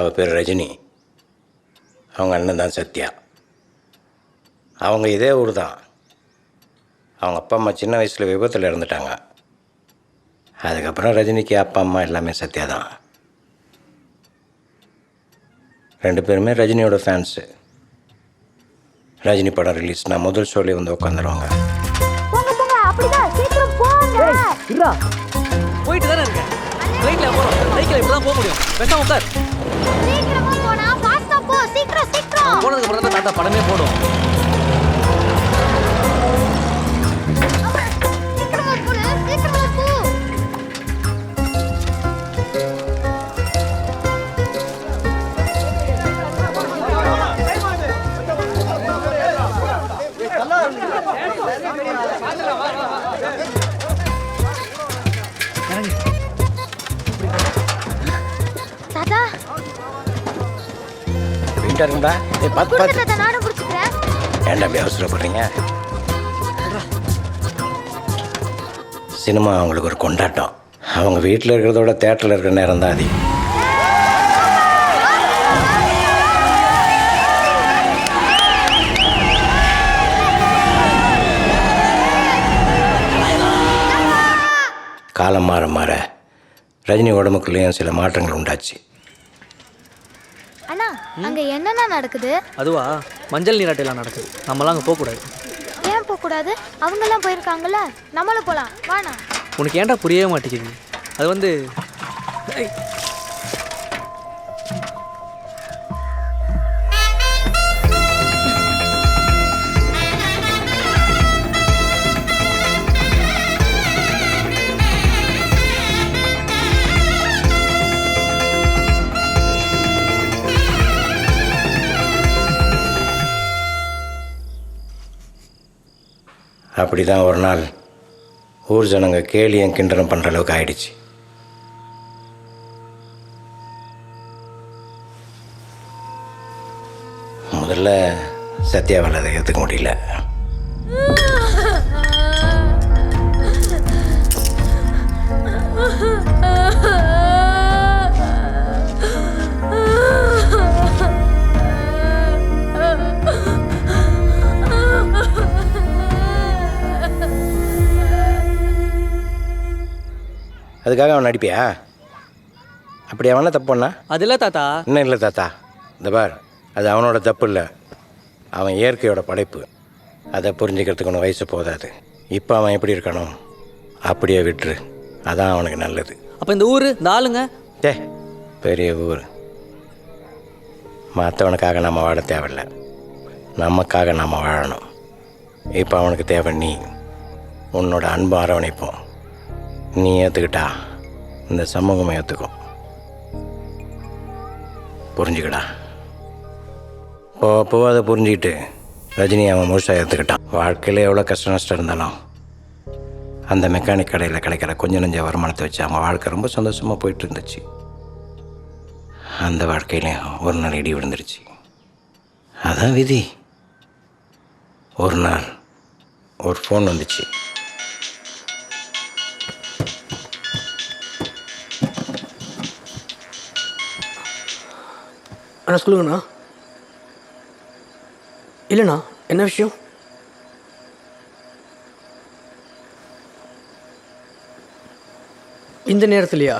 அவள் பேர் ரஜினி, அவங்க அண்ணன் தான் சத்யா. அவங்க இதே ஊர் தான். அவங்க அப்பா அம்மா சின்ன வயசில் விபத்தில் இறந்துட்டாங்க. அதுக்கப்புறம் ரஜினிக்கு அப்பா அம்மா எல்லாமே சத்யா தான். 2 பேருமே ரஜினியோட ஃபேன்ஸு. ரஜினி படம் ரிலீஸ்னா முதல் ஷோலேயே வந்து உட்காந்துருவாங்க. போயிட்டு தானே இருக்கேன். ட்ரெயினில் போகிறோம், சைக்கிள் இப்படி தான் போக முடியும். பேசாம உட்கார். போனதுக்கு அப்புறம் தான் தாத்தா படமே போடும். வீட்டாருங்களா? ஏன்டா அப்படி அவசரப்படுறீங்க? சினிமா அவங்களுக்கு ஒரு கொண்டாட்டம். அவங்க வீட்டில் இருக்கிறதோட தேட்டரில் இருக்கிற நேரம் தான் அதிகம். காலம் மாற மாற ரஜினி உடம்புக்குள்ளேயும் சில மாற்றங்கள் உண்டாச்சு. அண்ணா, அங்க என்னென்ன நடக்குது? அதுவா, மஞ்சள் நீராட்டெல்லாம் நடக்குது. நம்மளாம் அங்கே போகக்கூடாது. ஏன் போகக்கூடாது? அவங்கெல்லாம் போயிருக்காங்கல்ல, நம்மளும் போகலாம். வாண்ணா. உனக்கு ஏன்டா புரியவே மாட்டேங்குது? அது வந்து அப்படி தான் ஒரு நாள் ஊர் ஜனங்க கேலியும் கிண்டனம் பண்ணுற அளவுக்கு ஆயிடுச்சு. முதல்ல சத்யாவால் அதை ஏற்றுக்க முடியல. அதுக்காக அவன் நடிப்பியா? அப்படி அவனை தப்பு பண்ணா? அது இல்லை தாத்தா. இன்னும் இல்லை தாத்தா, இந்த பார், அது அவனோட தப்பு இல்லை, அவன் இயற்கையோட படைப்பு. அதை புரிஞ்சுக்கிறதுக்கு ஒன்று வயசு போதாது. இப்போ அவன் எப்படி இருக்கானோ அப்படியே விட்டுரு, அதான் அவனுக்கு நல்லது. அப்போ இந்த ஊர், இந்த ஆளுங்க? பெரிய ஊர். மற்றவனுக்காக நம்ம வாழ தேவையில்லை, நமக்காக நம்ம வாழணும். இப்போ அவனுக்கு தேவை நீ, உன்னோட அன்பு அரவணைப்போம். நீ ஏற்றுக்கிட்டா இந்த சமூகமே ஏற்றுக்கும். புரிஞ்சுக்கடா. போக அதை புரிஞ்சுக்கிட்டு ரஜினி அவன் முழுசாக ஏற்றுக்கிட்டான். வாழ்க்கையில் எவ்வளோ கஷ்ட நஷ்டம் இருந்தாலும் அந்த மெக்கானிக் கடையில் கிடைக்கிற கொஞ்சம் நெஞ்ச வருமானத்தை வச்சு அவங்க வாழ்க்கை ரொம்ப சந்தோஷமாக போயிட்டு இருந்துச்சு. அந்த வாழ்க்கையிலையும் ஒரு நாள் இடி விழுந்துருச்சு. அதான் விதி. ஒரு நாள் ஒரு ஃபோன் வந்துச்சு. அண்ணா சொல்லுங்கண்ணா. இல்லைண்ணா, என்ன விஷயம்? இந்த நேரத்துலையா?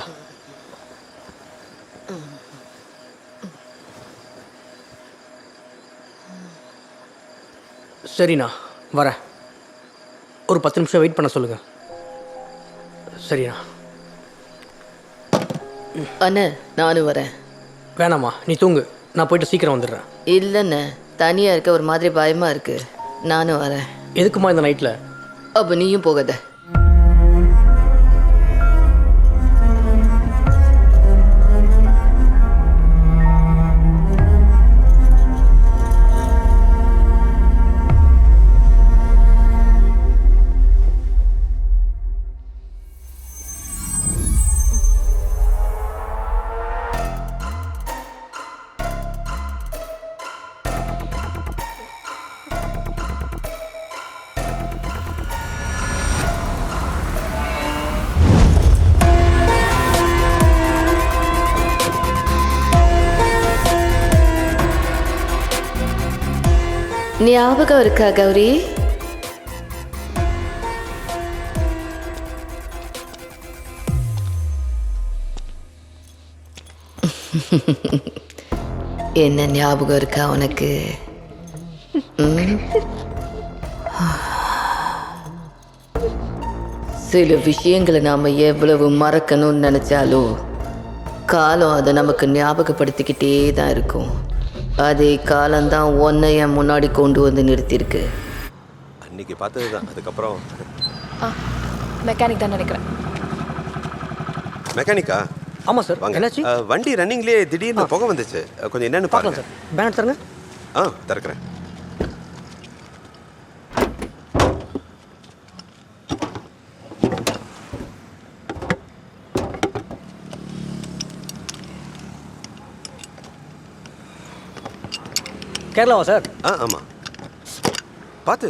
சரிண்ணா, வரேன். ஒரு 10 நிமிஷம் வெயிட் பண்ண சொல்லுங்க. சரிண்ணா. அண்ணே, நானும் வரேன். வேணாம்மா, நீ தூங்கு, நான் போயிட்டு சீக்கிரம் வந்துடுறேன். இல்லைண்ணே, தனியாக இருக்க ஒரு மாதிரி பயமாக இருக்கு. நானும் வரேன். எதுக்குமா இந்த நைட்டில்? அப்போ நீயும் போகாத. ஞாபகம் இருக்கா கௌரி? என்ன ஞாபகம் இருக்கா உனக்கு? சில விஷயங்களை நாம எவ்வளவு மறக்கணும்னு நினைச்சாலும் காலம் அதை நமக்கு ஞாபகப்படுத்திக்கிட்டே தான் இருக்கும். அதே காலம்தான் உன்னை என் முன்னாடி கொண்டு வந்து நிறுத்தியிருக்கு. அன்னைக்கு பார்த்தது தான். அதுக்கப்புறம் மெக்கானிக் தான் நினைக்கிறேன். மெக்கானிக்கா? ஆமாம் சார். வாங்க. என்னாச்சு? வண்டி ரன்னிங்லேயே திடீர்னு புகை வந்துச்சு. கொஞ்சம் என்னன்னு பார்க்கலாம் பாருங்க. சார். பேனர் தருங்க. திறக்கிறேன். கேரளாவா சார்? ஆமாம். பார்த்து.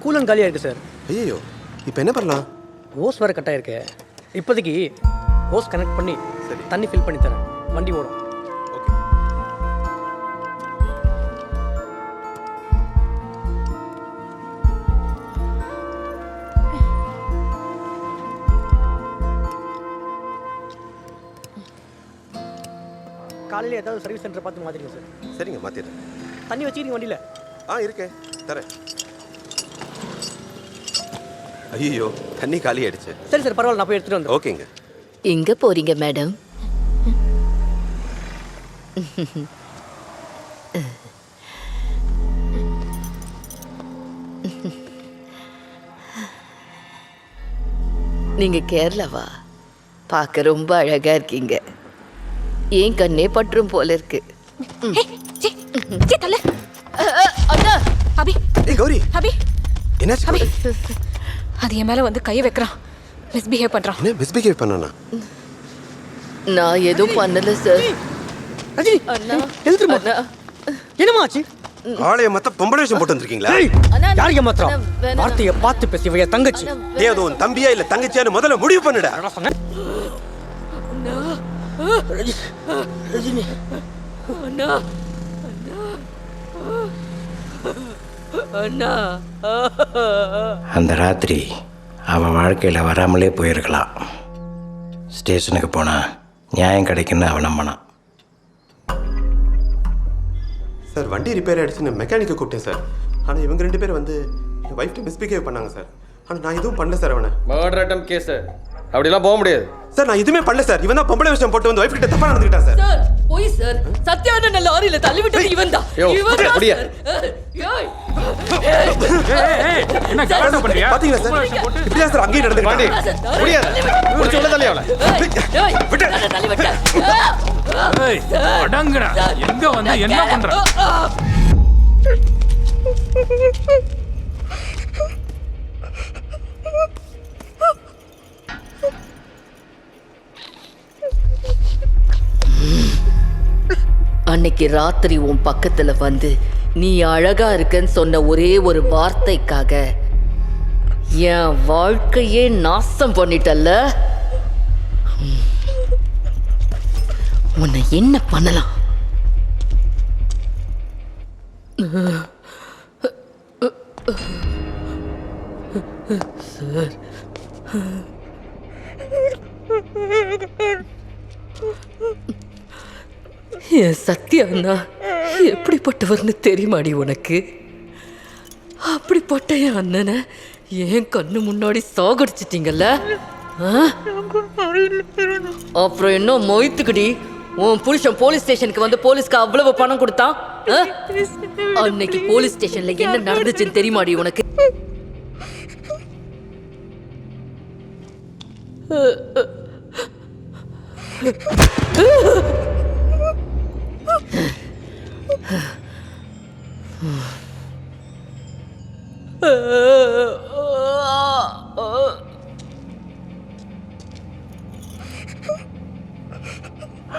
கூலன் காலியாக இருக்குது சார். ஐயோ, இப்போ என்ன பண்ணலாம்? ஓஸ் வேறு கட்டாக இருக்கு. இப்போதைக்கு ஓஸ் கனெக்ட் பண்ணி சரி. தண்ணி ஃபில் பண்ணி தரேன். வண்டி ஓடும். ஓகே. காலையில் ஏதாவது சர்வீஸ் சென்டர் பார்த்து மாற்றிடுங்க சார். சரிங்க, மாற்றிடுறேன். தண்ணி வச்சுக்கிறீங்க வண்டியில்? இருக்கே, தரேன். ஐயோ, தண்ணி காலி ஆயிடுச்சு. சரி சார், பரவாயில்ல, நான் போய் எடுத்துகிட்டு வந்தேன். ஓகேங்க. எங்க போறீங்க மேடம்? நீங்க கேரளாவா? பார்க்க ரொம்ப அழகா இருக்கீங்க. ஏன் கண்ணே பற்றும் போல இருக்கு. அண்ணா, அபி ஏய் கௌரி, அபி என்னாச்சு? அபி அது என் மேல வந்து கையை வைக்கிறான். மிஸ்பிஹேவ் பண்றான். என்ன மிஸ்பிஹேவ் பண்ணனா? நான் எதுவும் பண்ணல சார். ரஜினி, அண்ணா, எழுத்துருமா? அண்ணா. என்னம்மா ஆச்சு? ஆளைய மத்த பொம்பளை வேஷம் போட்டு வந்திருக்கீங்களா? அண்ணா, யார் ஏமாத்துறா? அண்ணா, வேணாம். வார்த்தையை பார்த்து பேசி இவைய தங்கச்சி. டேய், அது உன் தம்பியா இல்ல தங்கச்சியான்னு முதல்ல முடிவு பண்ணுடா. ரஜினி, அண்ணா, அண்ணா. அந்த ராத்திரி அவன் வாழ்க்கையில் வராமலே போயிருக்கலாம். ஸ்டேஷனுக்கு போனால் நியாயம் கிடைக்குன்னு அவன் நம்பினான். சார், வண்டி ரிப்பேர் ஆயிடுச்சுன்னு மெக்கானிக்கை கூப்பிட்டேன் சார். ஆனால் இவங்க 2 பேர் வந்து என் வைஃப்ட்டு மிஸ்பிஹேவ் பண்ணாங்க சார். ஆனால் நான் எதுவும் பண்ணல சார். அவனை மர்டர் அட்டம் கேஸ் அப்படிலாம் போக முடியாது சார். நான் எதுவுமே பண்ணல சார். இவன் தான் பொம்பளை விஷயம் போட்டு வந்து வைஃப் கிட்ட தப்பா நடந்துக்கிட்டான் சார். சார், போய் சார். சத்யானந்த லாரியில தள்ளி விட்டது இவன் தான். யோ, இவன் தான் முடியா. சார். ஏய். என்ன கலாட்டம் பண்றியா? பாத்தீங்களா சார்? இப்படியா சார் அங்கேயே நடந்துக்கிட்டான்? சார், முடியாது. தள்ளி விட்டு. முடிச்சு உள்ள தள்ளி அவளை. ஏய், நான் தள்ளி விட்டேன். அடங்குடா. எங்க வந்து என்ன பண்ற? அன்னைக்கு ராத்திரி உன் பக்கத்துல வந்து நீ அழகா இருக்கன்னு சொன்ன ஒரே ஒரு வார்த்தைக்காக என் வாழ்க்கையே நாசம் பண்ணிட்டல்ல. உன்னை என்ன பண்ணலாம்? சார், என் சத்யாண்ணா எப்படிப்பட்டவர்னு தெரியுமாடி உனக்கு? அப்படிப்பட்ட என் அண்ணனை ஏன் கண்ணு முன்னாடி சாகடிச்சிட்டீங்கல்ல? அப்புறம் என்ன மொய்த்துக்குடி? உன் புருஷன் போலீஸ் ஸ்டேஷனுக்கு வந்து போலீஸ்க்கு அவ்வளவு பணம் கொடுத்தான். அன்னைக்கு போலீஸ் ஸ்டேஷன்ல என்ன நடந்துச்சுன்னு தெரியுமாடி உனக்கு?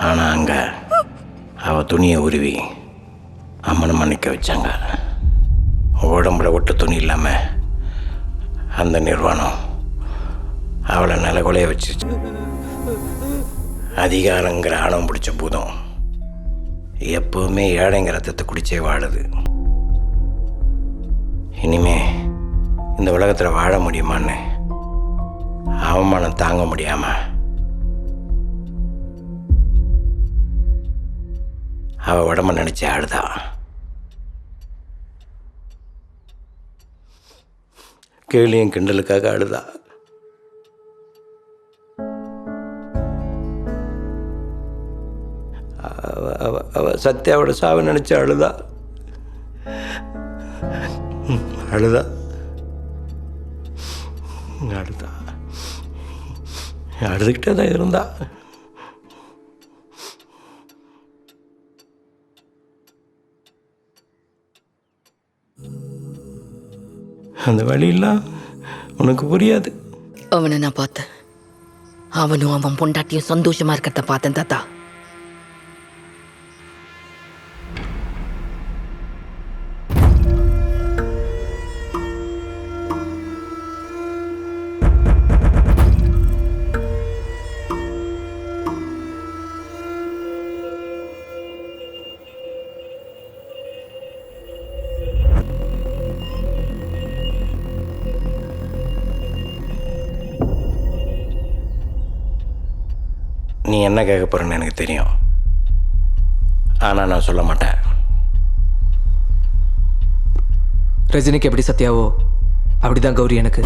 ஆனால் அங்கே அவள் துணியை உருவி அம்மனை மன்னிக்க வச்சாங்க. உடம்புல ஒட்டு துணி இல்லாமல் அந்த நிர்வாணம் அவளை நிலகுலைய வச்சிச்சு. அதிகாரங்கிற ஆணவம் பிடிச்ச பூதம் எப்பவுமே ஏழைங்க ரத்தத்தை குடிச்சே வாழுது. இனிமே இந்த உலகத்தில் வாழ முடியுமான்னு அவமானம் தாங்க முடியாம அவ உடம்ப நினைச்சு ஆடுதா. கேலியும் கிண்டலுக்காக ஆடுதா. அவ சத்யாவோட சாவை நினைச்சு அழுதா. அழுதா அழுதா அழுதுகிட்டே தான் இருந்தா. அந்த வழியெல்லாம் உனக்கு புரியாது. அவனை நான் பார்த்தேன். அவனும் அவன் பொண்டாட்டியும் சந்தோஷமா இருக்கிறத பார்த்தேன் தாத்தா. நீ என்ன கேட்க போறன்னு எனக்கு தெரியும். ஆனால் நான் சொல்ல மாட்டேன். ரஜினிக்கு எப்படி சத்யாவோ அப்படிதான் கௌரி எனக்கு.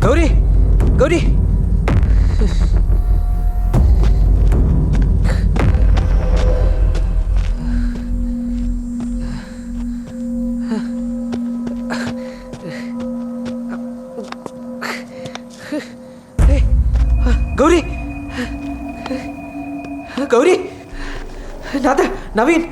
கௌரி கௌரி கௌரி கௌரி நாத நவீன்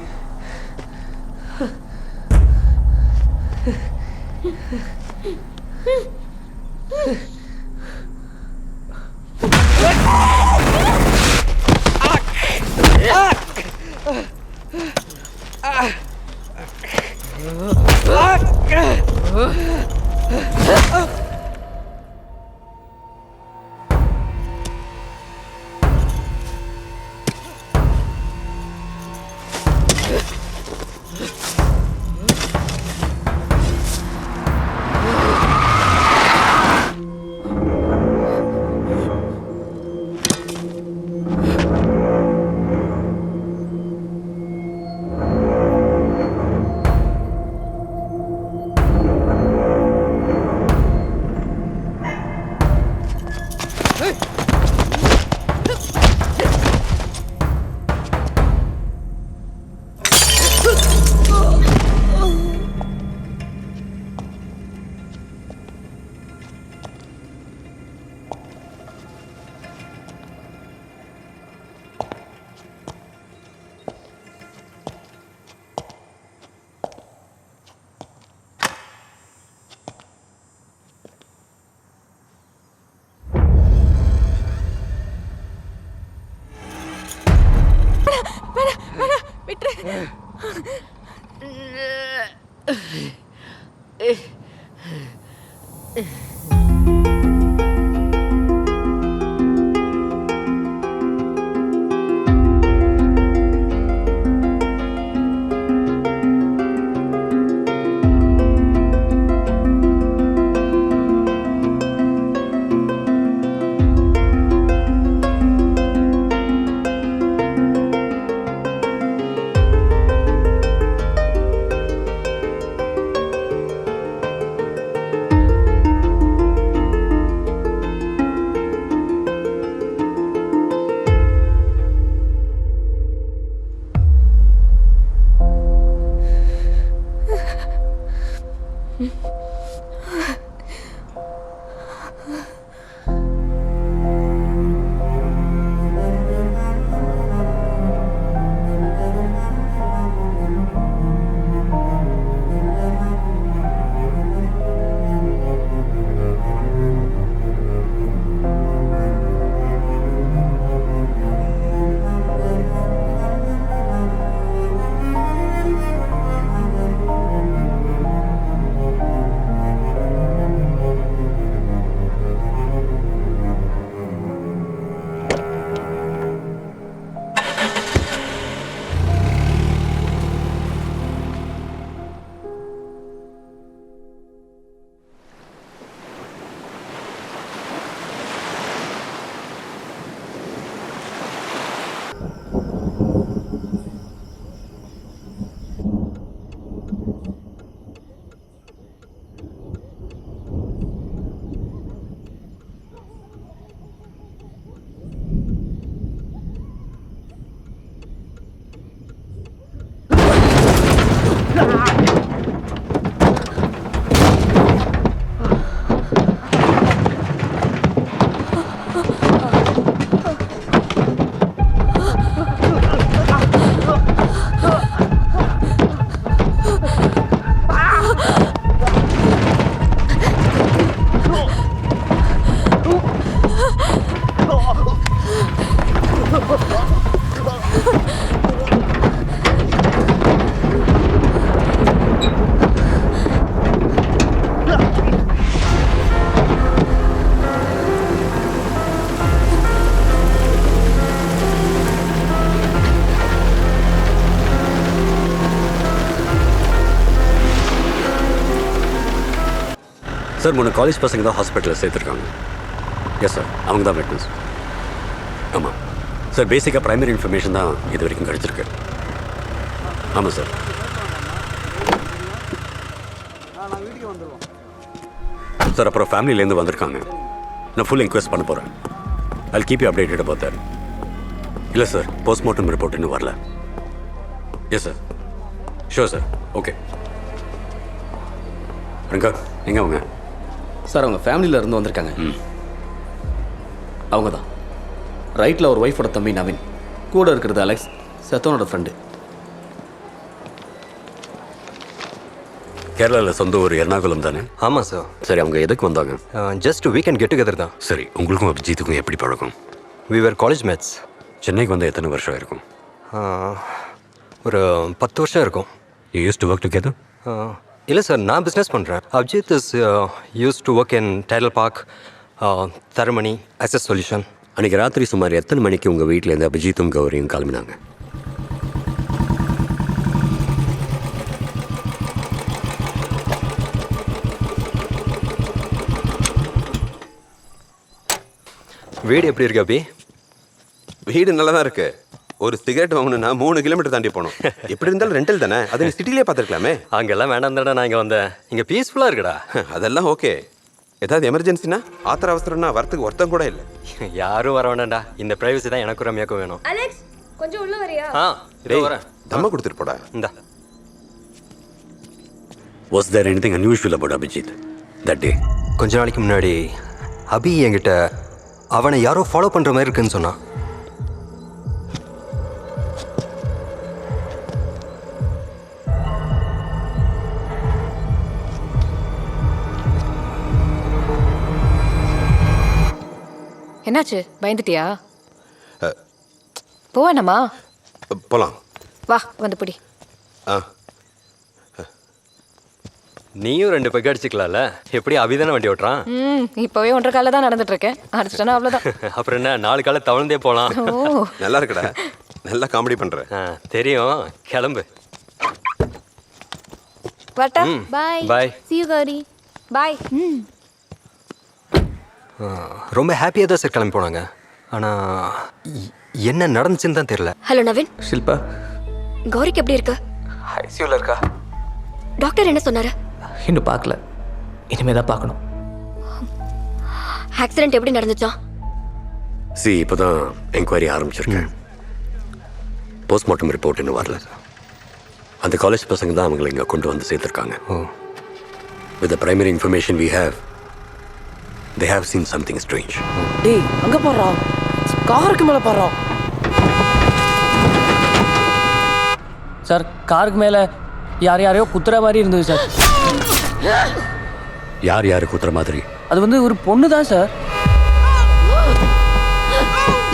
சார் 3 காலேஜ் பசங்க தான் ஹாஸ்பிட்டலில் சேர்த்துருக்காங்க. எஸ் சார், அவங்க தான் விட்னஸ். ஆமாம் சார், பேசிக்காக ப்ரைமரி இன்ஃபர்மேஷன் தான் இது வரைக்கும் கிடச்சிருக்கு. ஆமாம் சார். சார் அப்புறம் ஃபேமிலியிலேருந்து வந்திருக்காங்க. நான் ஃபுல் இன்க்வெஸ்ட் பண்ண போகிறேன். I'll keep you updated about that. இல்லை சார், போஸ்ட்மார்ட்டம் ரிப்போர்ட் இன்னும் வரல. Yes sir, sure sir, okay. Ranga, எங்கே அவங்க? சார் அவங்க ஃபேமிலியில் இருந்து வந்திருக்காங்க. அவங்க தான் ரைட்டில் ஒரு ஒய்ஃபோட தம்பி நவீன், கூட இருக்கிறது அலெக்ஸ், சத்தோனோட ஃப்ரெண்டு. கேரளாவில் சொந்த ஊர் எர்ணாகுளம் தானே? ஆமாம் சார். சரி, அவங்க எதுக்கு வந்தாங்க? ஜஸ்ட் வீக்கெண்ட் கெட் டுகெதர் தான். சரி, உங்களுக்கும் அபிஜித்துக்கும் எப்படி பழக்கம்? We were college mates. சென்னைக்கு வந்து எத்தனை வருஷம் இருக்கும்? ஒரு 10 வருஷம் இருக்கும். You use to work together? இல்லை சார், நான் பிஸ்னஸ் பண்ணுறேன். Abhijit is use to work in Tidel Park, Taramani, Asus solution. அன்றைக்கி ராத்திரி சுமார் எத்தனை மணிக்கு உங்கள் வீட்டிலேருந்து அபிஜித்தும் கௌரியும் கிளம்பினாங்க? வீடு எப்படி இருக்கு அபி? வீடு நல்லா தான் இருக்கு. ஒரு சிகரெட் வாங்கணும்னா 3 கிலோமீட்டர் தாண்டி போகணும். எப்படி இருந்தாலும் ரெண்டல் தானே, அதை நீ சிட்டிலே பார்த்துருக்கலாமே. அங்கெல்லாம் வேண்டாம் தானே நான் இங்கே வந்தேன். இங்கே பீஸ்ஃபுல்லாக இருக்குடா. அதெல்லாம் ஓகே. ஏதாவது எமர்ஜென்சினா ஆத்திர அவசரம்னா வரத்துக்கு ஒருத்தம் கூட இல்லை. யாரும் வர வேண்டாம்டா. இந்த ப்ரைவசி தான் எனக்கும் ரம்யாக்கும் வேணும். அலெக்ஸ் கொஞ்சம் உள்ள வரியா? இதோ வரேன். தம்ம கொடுத்துட்டு போடா. இந்தா. Was there anything unusual about Abhijit that day? கொஞ்ச நாளைக்கு முன்னாடி அபி என்கிட்ட அவனை யாரோ ஃபாலோ பண்ணுற மாதிரி இருக்குன்னு சொன்னான். என்னாச்சு, பயந்துட்டியா? போவேணாமா? போகலாம். வா வந்து பிடி. நீயும் 2 பெக் அடிச்சுக்கலாம்ல. எப்படி அபிதானே வண்டி ஓட்டுறான்? இப்போவே 1.5 காலில் தான் நடந்துட்டு இருக்கேன். அடிச்சிட்டேன்னா அவ்வளோதான். அப்புறம் என்ன, 4 காலை தவழ்ந்தே போகலாம். நல்லா இருக்குடா, நல்லா காமெடி பண்ணுற. தெரியும், கிளம்பு. வரட்டா? பாய். பாய். See you Gowri. பாய். ரொம்ப ஹாப்பியாக தான் சார் கிளம்பி போனாங்க. ஆனால் என்ன நடந்துச்சுன்னு தான் தெரியல. ஹலோ நவீன். ஷில்பா, கௌரிக்கு எப்படி இருக்கு? ஐசியூவில் இருக்கா? டாக்டர் என்ன சொன்னாரு? இன்னும் பார்க்கல, இனிமே தான் பார்க்கணும். ஆக்சிடென்ட் எப்படி நடந்துச்சா? இப்போ தான் என்கொயரி ஆரம்பிச்சிருக்கேன். போஸ்ட்மார்ட்டம் ரிப்போர்ட் இன்னும் வரல. அந்த காலேஜ் பசங்க தான் அவங்களை இங்கே கொண்டு வந்து சேர்த்துருக்காங்க. With the primary information we have, they have seen something strange. டேய் அங்கே போடுறோம், காருக்கு மேலே போடுறோம். சார் காருக்கு மேலே யாரையோ குத்துற மாதிரி இருந்தது சார். யார் குத்துற மாதிரி? அது வந்து ஒரு பொண்ணு தான் சார்.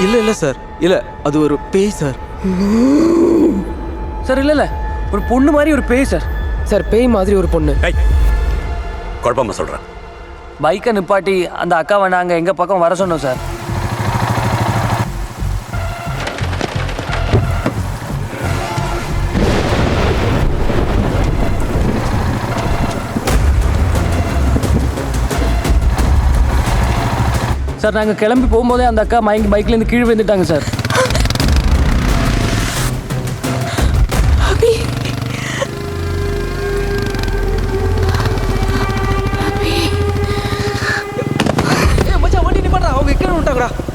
இல்லை சார், இல்லை அது ஒரு பேய் சார். சார் இல்லை ஒரு பொண்ணு மாதிரி ஒரு பேய் சார். சார் பேய் மாதிரி ஒரு பொண்ணு. குழப்பமா சொல்கிறேன். பைக்கை நிப்பாட்டி அந்த அக்காவை நாங்கள் எங்கள் பக்கம் வர சொன்னோம் சார். சார் நாங்கள் கிளம்பி போகும்போதே அந்த அக்கா மயங்கி பைக்லேருந்து கீழே விழுந்துட்டாங்க சார்.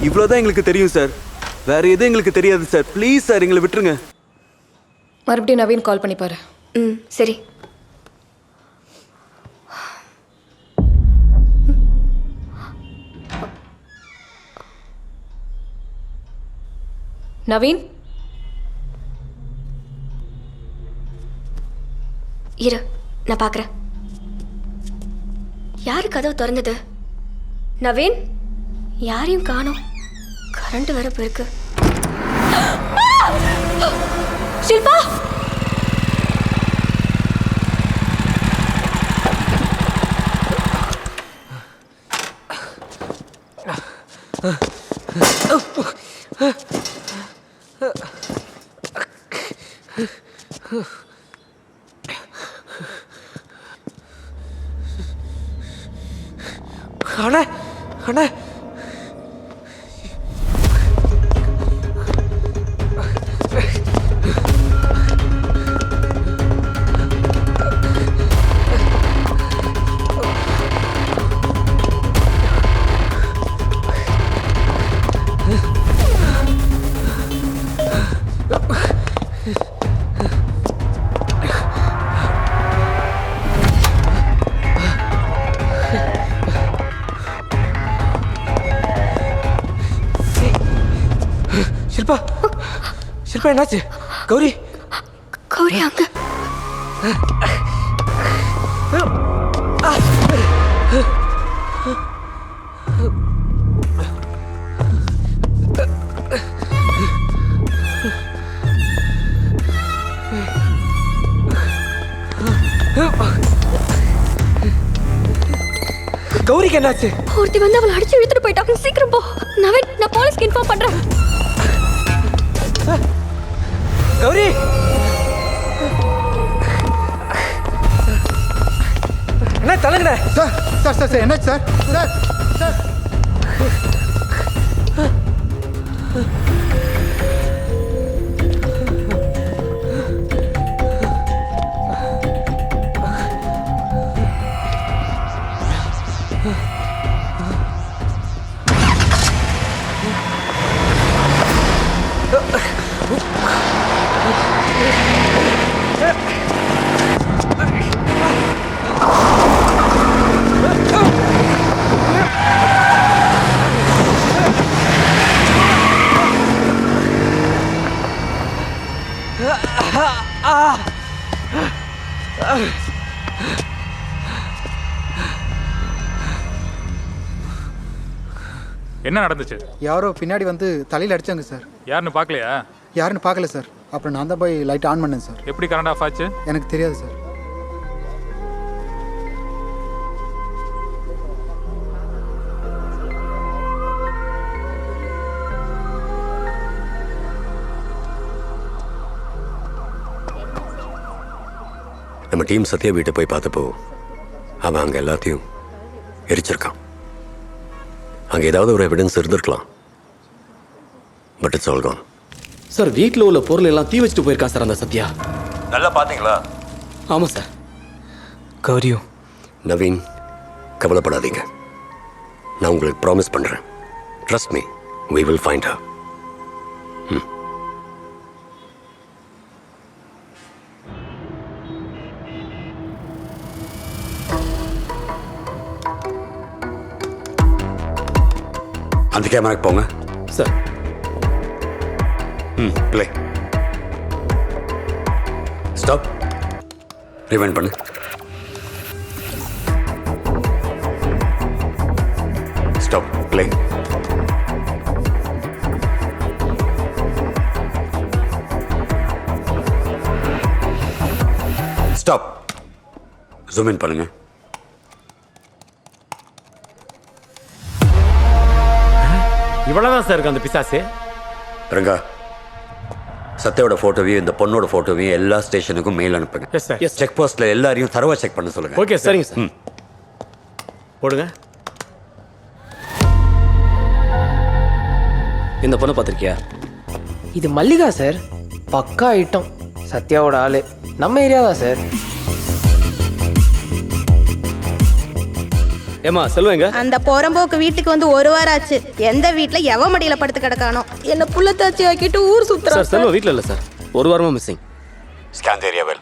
இவ்வளோதான் எங்களுக்கு தெரியும் சார், வேற எதுவும் எங்களுக்கு தெரியாது சார். ப்ளீஸ் சார், எங்களை விட்டுருங்க. மறுபடியும் நவீன் கால் பண்ணி பாரு. சரி. நவீன் இரு, நான் பார்க்குறேன். யாரு கதவு திறந்தது? நவீன், யாரையும் காணோம். கரண்ட் வேற போயிருக்கு. ஷில்பா, ஷில்பா ஷில்பா என்னாச்சு? கௌரி கௌரி அங்க கௌரிக்கு என்னாச்சு? ஒருத்தி வந்து அவளை அடிச்சு இழுத்துட்டு போயிட்டாங்க. சீக்கிரம் போ நவீன், நான் போலீஸ்க்கு இன்ஃபார்ம் பண்றேன். கௌரி என்ன தலங்கட? சார் சார் சார் சார் என்னாச்சு சார்? சார் சார் என்ன நடந்துச்சு? யாரோ பின்னாடி வந்து தலையில் அடிச்சாங்க சார். யாருன்னு பார்க்கலையா? யாருன்னு பார்க்கல சார். அப்புறம் நான் தான் போய் லைட் ஆன் பண்ணேன் சார். எப்படி கரண்ட் ஆஃப் ஆச்சு? எனக்கு தெரியாது சார். நம்ம டீம் சத்யா வீட்டை போய் பார்த்தப்போ அவன் அங்கே எல்லாத்தையும் எரிச்சிருக்கான். அங்கே ஏதாவது ஒரு எவிடன்ஸ் இருந்திருக்கலாம். But it's all gone. Sir வீட்டில் உள்ள பொருள் எல்லாம் தீ வச்சுட்டு போயிருக்கான் சார் அந்த சத்யா. நல்லா பார்த்தீங்களா? ஆமாம் சார். கௌரியும் நவீன், கவலைப்படாதீங்க. நான் உங்களுக்கு ப்ராமிஸ் பண்ணுறேன். Trust me, we will find her. அந்த கேமராக்கு போங்க சார். ப்ளே. ஸ்டாப். ரிவைண்ட் பண்ணு. Stop. Play. Stop. Zoom in பண்ணுங்க. இவ்வளவுதான் சார் இருக்கு அந்த பிசாசு. ரங்கா, சத்யாவோட போட்டோவையும் இந்த பொண்ணோட போட்டோவையும் எல்லா ஸ்டேஷனுக்கும் மெயில் அனுப்புங்க. Yes sir. செக் போஸ்ட்ல எல்லாரையும் தரவா செக் பண்ண சொல்லுங்க. ஓகே சரிங்க சார். போடுங்க. இந்த பொண்ணை பார்த்துருக்கியா? இது மல்லிகா சார். பக்கா ஐட்டம். சத்யாவோட ஆளு நம்ம ஏரியா தான் சார். ஏமா செல்வங்க? அந்த போறம்போக்கு வீட்டுக்கு வந்து ஒரு வாரம் ஆச்சு. எந்த வீட்டுல எவ மடியில படுத்து கிடக்கானோ. என்ன புள்ளத்தாச்சி ஆக்கிட்டு ஊர் சுத்துறா சார். செல்வம் வீட்டில் இல்லை சார். ஒரு வாரமா மிஸ்ஸிங். Scan area well.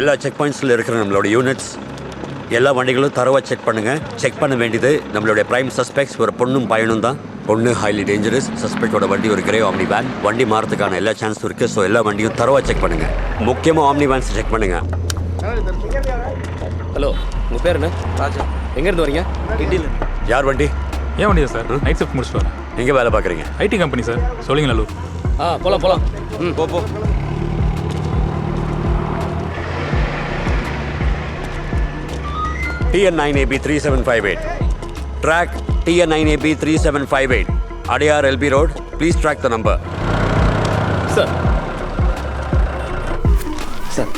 எல்லா செக் பாயிண்ட்ஸில் இருக்கிற நம்மளோட யூனிட்ஸ் எல்லா வண்டிகளும் தரவா செக் பண்ணுங்க. செக் பண்ண வேண்டியது நம்மளுடைய பிரைம் சஸ்பெக்ட்ஸ் ஒரு பொண்ணும் பையனும் தான். பொண்ணு ஹைலி டேஞ்சரஸ். சஸ்பெக்டோட வண்டி ஒரு கிரே ஆம்னி வேன். வண்டி மாறதுக்கான எல்லா சான்ஸும் இருக்கு. ஸோ எல்லா வண்டியும் தரவா செக் பண்ணுங்க. முக்கியமாக ஆம்னி வேன்ஸ் செக் பண்ணுங்க. ஹலோ, உங்கள் பேர் என்ன? ராஜா. எங்கேருந்து வரீங்க? இண்டியில். யார் வண்டி? ஏன் வண்டியா சார்? நைட் ஷிஃப்ட் முடிச்சுட்டு வரேன். எங்கே வேலை பார்க்குறீங்க? IT company sir. சொல்லுங்க நல்லூர். போகலாம் போகலாம். போ. TN9AB 3758. Track TN9AB 3758. Adyar LB Road. Please track the number. Sir. Sir,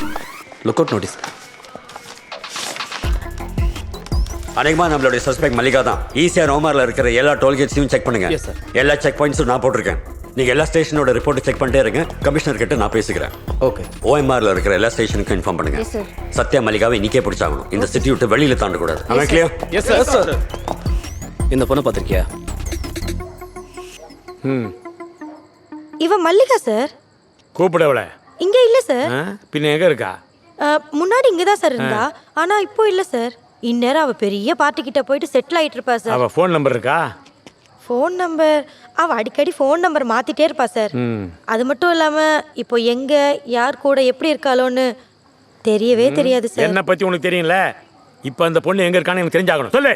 look out notice. அநேகமாக நம்மளுடைய சஸ்பெக்ட் மல்லிகா தான். ஈஸியாக ரோமாரில் இருக்கிற எல்லா டோல்கேட்ஸையும் செக் பண்ணுங்க. Yes, sir. எல்லா செக் பாயிண்ட்ஸும் நான் போட்டிருக்கேன். நீங்கள் எல்லா ஸ்டேஷனோட ரிப்போர்ட்டை செக் பண்ணிட்டே இருங்க. கமிஷனர் கிட்ட நான் பேசிக்கிறேன். ஓகே. OMRல இருக்கிற எல்லா ஸ்டேஷனுக்கும் இன்ஃபார்ம் பண்ணுங்க. Yes, sir. சத்யா மல்லிகாவை இன்னிக்கே பிடிச்சாகணும். இந்த சிட்டி விட்டு வெளியில தாண்டக்கூடாது. அவன் clear? Yes sir. Yes sir. இந்த பொண்ணை பார்த்துருக்கியா? இவ மல்லிகா சார். கூப்பிடவள இங்க இல்ல சார். பின்ன எங்க இருக்கா? முன்னாடி இங்கே தான் சார் இருந்தா ஆனால் இப்போ இல்லை சார். இந்நேரம் அவள் பெரிய பார்ட்டி கிட்ட போயிட்டு செட்டில் ஆகிட்டு இருப்பா சார். அவள் ஃபோன் நம்பர் இருக்கா? ஃபோன் நம்பர் அவள் அடிக்கடி ஃபோன் நம்பர் மாற்றிட்டே இருப்பா சார். அது மட்டும் இல்லாமல் இப்போ எங்கே யார் கூட எப்படி இருக்காளோன்னு தெரியவே தெரியாது சார். என்னை பற்றி உனக்கு தெரியும்ல. இப்போ அந்த பொண்ணு எங்கே இருக்கான்னு எனக்கு தெரிஞ்சாகணும். சொல்லு.